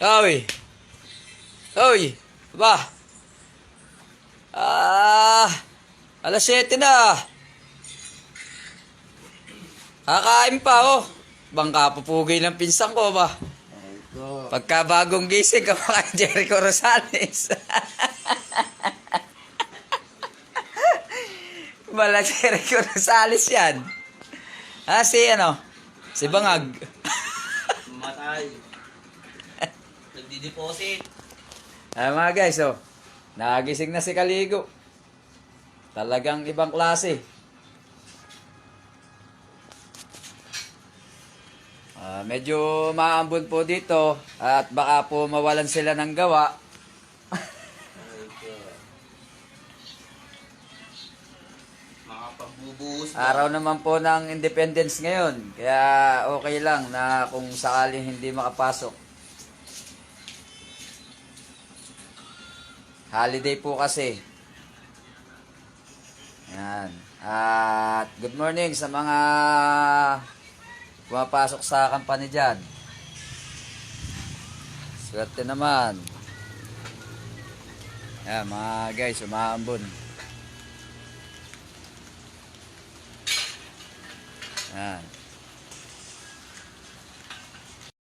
Oy. Oy. Ba. Alas 7 na. Kakain pa oh. Bangka pupugay ng pinsan ko ba? Ito. Pagka bagong gising ka pa kay Jericho Rosales. Bala Jericho Rosales yan. Si ano? Si Bangag. Matay. Nagdi-deposit. Mga guys, oh. Nagising na si Kaligo. Talagang ibang klase. Medyo maambon po dito at baka po mawalan sila ng gawa. Makapagbubuhos Araw naman po ng Independence ngayon. Kaya okay lang na kung sakaling hindi makapasok. Holiday po kasi. Yan. At good morning sa mga pumapasok sa company dyan. Swerte naman. Yan mga guys, umaambon. Yan.